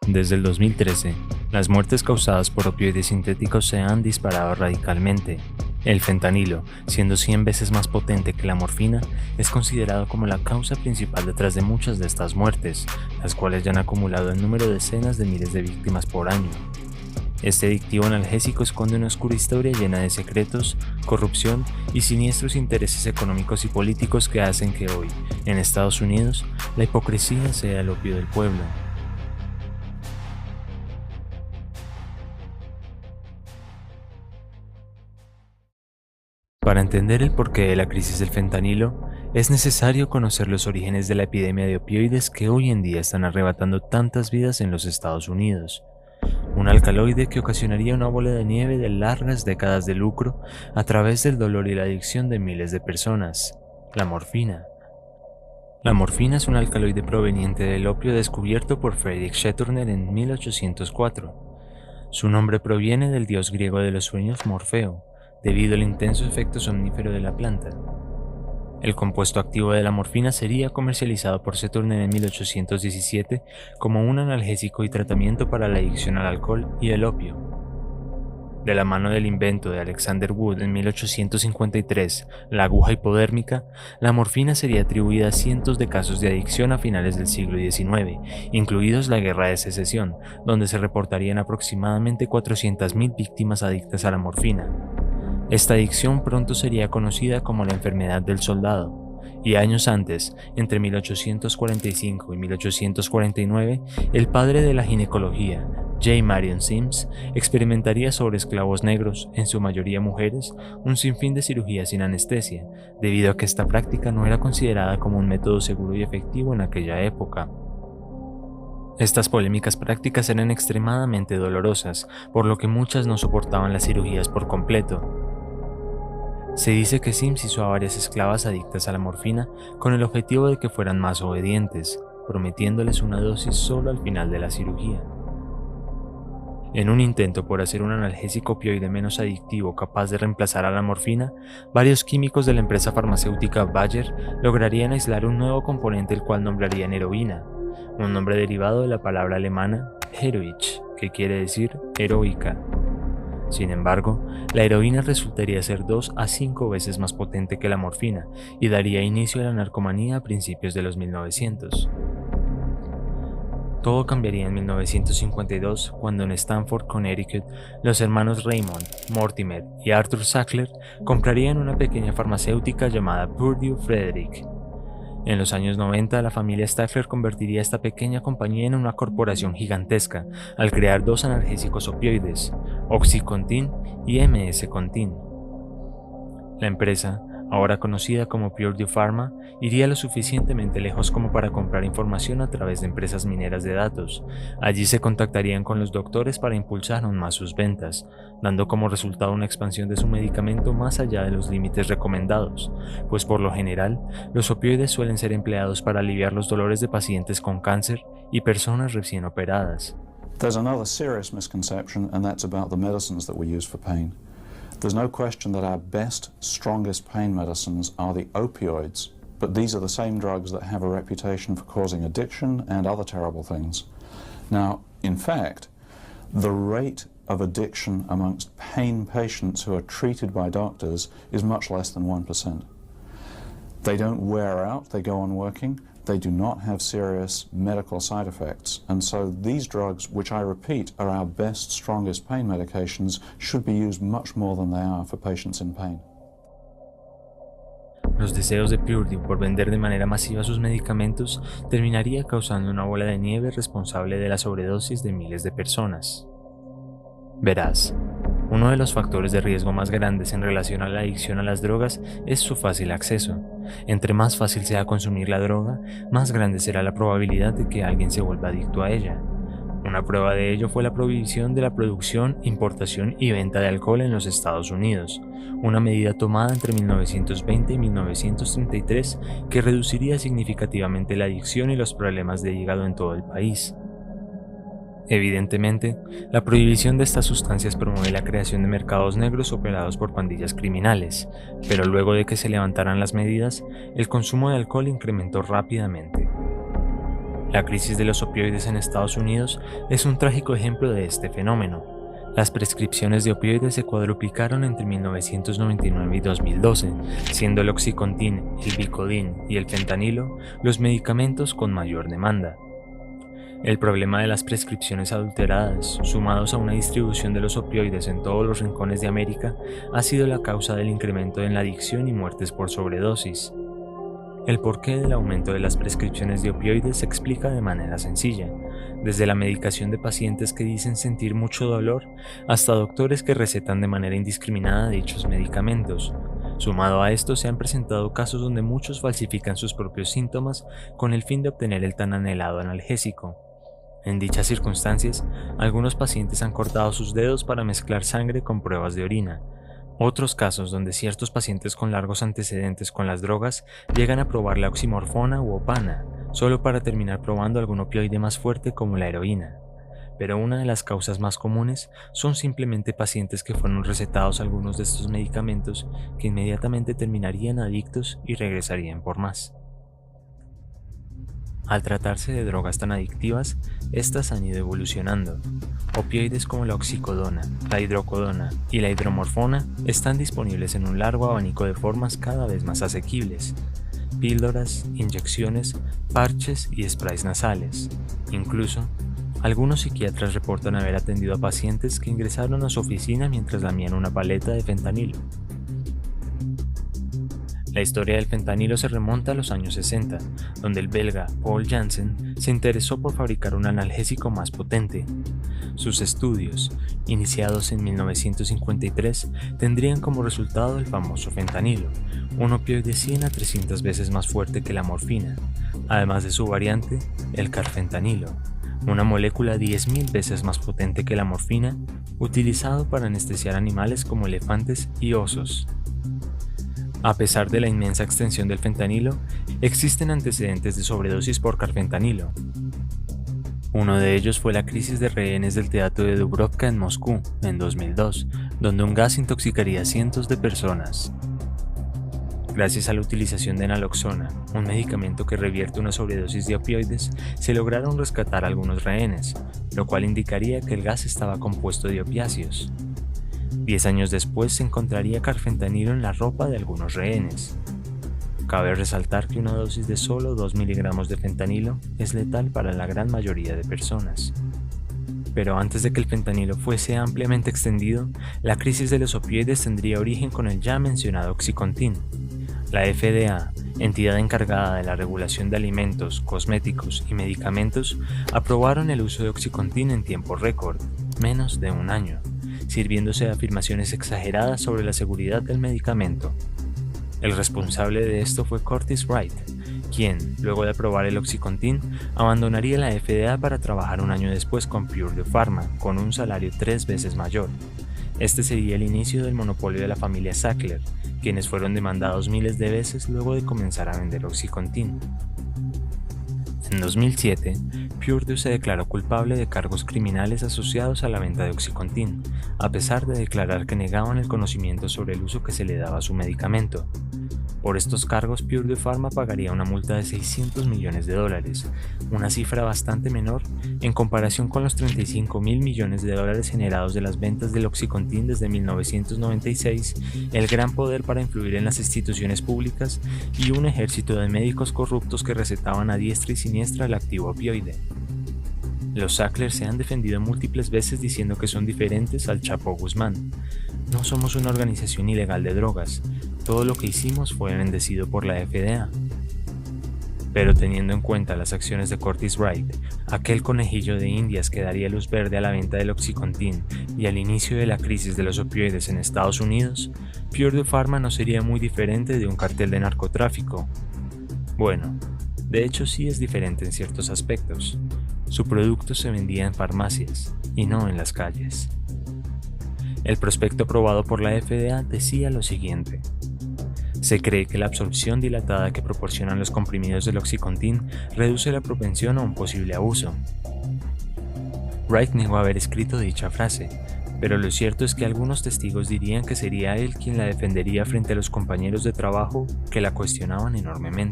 Desde el 2013, las muertes causadas por opioides sintéticos se han disparado radicalmente. El fentanilo, siendo 100 veces más potente que la morfina, es considerado como la causa principal detrás de muchas de estas muertes, las cuales ya han acumulado el número de decenas de miles de víctimas por año. Este adictivo analgésico esconde una oscura historia llena de secretos, corrupción y siniestros intereses económicos y políticos que hacen que hoy, en Estados Unidos, la hipocresía sea el opio del pueblo. Para entender el porqué de la crisis del fentanilo, es necesario conocer los orígenes de la epidemia de opioides que hoy en día están arrebatando tantas vidas en los Estados Unidos. Un alcaloide que ocasionaría una bola de nieve de largas décadas de lucro a través del dolor y la adicción de miles de personas: la morfina. La morfina es un alcaloide proveniente del opio descubierto por Frederick Schetoner en 1804. Su nombre proviene del dios griego de los sueños Morfeo, debido al intenso efecto somnífero de la planta. El compuesto activo de la morfina sería comercializado por Schetoner en 1817 como un analgésico y tratamiento para la adicción al alcohol y el opio. De la mano del invento de Alexander Wood en 1853, la aguja hipodérmica, la morfina sería atribuida a cientos de casos de adicción a finales del siglo XIX, incluidos la Guerra de Secesión, donde se reportarían aproximadamente 400.000 víctimas adictas a la morfina. Esta adicción pronto sería conocida como la enfermedad del soldado, y años antes, entre 1845 y 1849, el padre de la ginecología, J. Marion Sims, experimentaría sobre esclavos negros, en su mayoría mujeres, un sinfín de cirugías sin anestesia, debido a que esta práctica no era considerada como un método seguro y efectivo en aquella época. Estas polémicas prácticas eran extremadamente dolorosas, por lo que muchas no soportaban las cirugías por completo. Se dice que Sims hizo a varias esclavas adictas a la morfina con el objetivo de que fueran más obedientes, prometiéndoles una dosis solo al final de la cirugía. En un intento por hacer un analgésico opioide menos adictivo capaz de reemplazar a la morfina, varios químicos de la empresa farmacéutica Bayer lograrían aislar un nuevo componente el cual nombrarían heroína, un nombre derivado de la palabra alemana Heroic, que quiere decir heroica. Sin embargo, la heroína resultaría ser 2 a 5 veces más potente que la morfina y daría inicio a la narcomanía a principios de los 1900. Todo cambiaría en 1952 cuando en Stamford, Connecticut, los hermanos Raymond, Mortimer y Arthur Sackler comprarían una pequeña farmacéutica llamada Purdue Frederick. En los años 90, la familia Sackler convertiría esta pequeña compañía en una corporación gigantesca al crear 2 analgésicos opioides, OxyContin y MS-Contin. La empresa, ahora conocida como Purdue Pharma, iría lo suficientemente lejos como para comprar información a través de empresas mineras de datos. Allí se contactarían con los doctores para impulsar aún más sus ventas, dando como resultado una expansión de su medicamento más allá de los límites recomendados, pues por lo general, los opioides suelen ser empleados para aliviar los dolores de pacientes con cáncer y personas recién operadas. There's another serious misconception, and that's about the medicines that we use for pain. There's no question that our best, strongest pain medicines are the opioids, but these are the same drugs that have a reputation for causing addiction and other terrible things. Now, in fact, the rate of addiction amongst pain patients who are treated by doctors is much less than 1%. They don't wear out, they go on working, they do not have serious medical side effects, and so these drugs, which I repeat are our best, strongest pain medications, should be used much more than they are for patients in pain. Los deseos de Purdue por vender de manera masiva sus medicamentos terminaría causando una bola de nieve responsable de la sobredosis de miles de personas. Verás, uno de los factores de riesgo más grandes en relación a la adicción a las drogas es su fácil acceso. Entre más fácil sea consumir la droga, más grande será la probabilidad de que alguien se vuelva adicto a ella. Una prueba de ello fue la prohibición de la producción, importación y venta de alcohol en los Estados Unidos, una medida tomada entre 1920 y 1933 que reduciría significativamente la adicción y los problemas de hígado en todo el país. Evidentemente, la prohibición de estas sustancias promueve la creación de mercados negros operados por pandillas criminales, pero luego de que se levantaran las medidas, el consumo de alcohol incrementó rápidamente. La crisis de los opioides en Estados Unidos es un trágico ejemplo de este fenómeno. Las prescripciones de opioides se cuadruplicaron entre 1999 y 2012, siendo el Oxycontin, el Vicodin y el fentanilo los medicamentos con mayor demanda. El problema de las prescripciones adulteradas, sumados a una distribución de los opioides en todos los rincones de América, ha sido la causa del incremento en la adicción y muertes por sobredosis. El porqué del aumento de las prescripciones de opioides se explica de manera sencilla, desde la medicación de pacientes que dicen sentir mucho dolor hasta doctores que recetan de manera indiscriminada dichos medicamentos. Sumado a esto, se han presentado casos donde muchos falsifican sus propios síntomas con el fin de obtener el tan anhelado analgésico. En dichas circunstancias, algunos pacientes han cortado sus dedos para mezclar sangre con pruebas de orina. Otros casos donde ciertos pacientes con largos antecedentes con las drogas llegan a probar la oximorfona u opana, solo para terminar probando algún opioide más fuerte como la heroína. Pero una de las causas más comunes son simplemente pacientes que fueron recetados algunos de estos medicamentos que inmediatamente terminarían adictos y regresarían por más. Al tratarse de drogas tan adictivas, estas han ido evolucionando. Opioides como la oxicodona, la hidrocodona y la hidromorfona están disponibles en un largo abanico de formas cada vez más asequibles. Píldoras, inyecciones, parches y sprays nasales. Incluso, algunos psiquiatras reportan haber atendido a pacientes que ingresaron a su oficina mientras lamían una paleta de fentanilo. La historia del fentanilo se remonta a los años 60, donde el belga Paul Janssen se interesó por fabricar un analgésico más potente. Sus estudios, iniciados en 1953, tendrían como resultado el famoso fentanilo, un opioide 100 a 300 veces más fuerte que la morfina, además de su variante, el carfentanilo, una molécula 10.000 veces más potente que la morfina, utilizado para anestesiar animales como elefantes y osos. A pesar de la inmensa extensión del fentanilo, existen antecedentes de sobredosis por carfentanilo. Uno de ellos fue la crisis de rehenes del teatro de Dubrovka en Moscú, en 2002, donde un gas intoxicaría a cientos de personas. Gracias a la utilización de naloxona, un medicamento que revierte una sobredosis de opioides, se lograron rescatar a algunos rehenes, lo cual indicaría que el gas estaba compuesto de opiáceos. 10 años después se encontraría carfentanilo en la ropa de algunos rehenes. Cabe resaltar que una dosis de solo 2 miligramos de fentanilo es letal para la gran mayoría de personas. Pero antes de que el fentanilo fuese ampliamente extendido, la crisis de los opioides tendría origen con el ya mencionado Oxycontin. La FDA, entidad encargada de la regulación de alimentos, cosméticos y medicamentos, aprobaron el uso de Oxycontin en tiempo récord, menos de un año, sirviéndose de afirmaciones exageradas sobre la seguridad del medicamento. El responsable de esto fue Curtis Wright, quien, luego de aprobar el Oxycontin, abandonaría la FDA para trabajar un año después con Purdue Pharma, con un salario 3 veces mayor. Este sería el inicio del monopolio de la familia Sackler, quienes fueron demandados miles de veces luego de comenzar a vender Oxycontin. En 2007, Purdue se declaró culpable de cargos criminales asociados a la venta de Oxycontin, a pesar de declarar que negaban el conocimiento sobre el uso que se le daba a su medicamento. Por estos cargos, Purdue Pharma pagaría una multa de $600 millones, una cifra bastante menor en comparación con los $35.000 millones generados de las ventas del Oxycontin desde 1996, el gran poder para influir en las instituciones públicas y un ejército de médicos corruptos que recetaban a diestra y siniestra el activo opioide. Los Sackler se han defendido múltiples veces diciendo que son diferentes al Chapo Guzmán. No somos una organización ilegal de drogas, todo lo que hicimos fue bendecido por la FDA. Pero teniendo en cuenta las acciones de Curtis Wright, aquel conejillo de indias que daría luz verde a la venta del Oxycontin y al inicio de la crisis de los opioides en Estados Unidos, Purdue Pharma no sería muy diferente de un cartel de narcotráfico. Bueno, de hecho sí es diferente en ciertos aspectos. Su producto se vendía en farmacias y no en las calles. El prospecto aprobado por la FDA decía lo siguiente: se cree que la absorción dilatada que proporcionan los comprimidos del Oxycontin reduce la propensión a un posible abuso. Wright negó haber escrito dicha frase, pero lo cierto es que algunos testigos dirían que sería él quien la defendería frente a los compañeros de trabajo que la cuestionaban enormemente.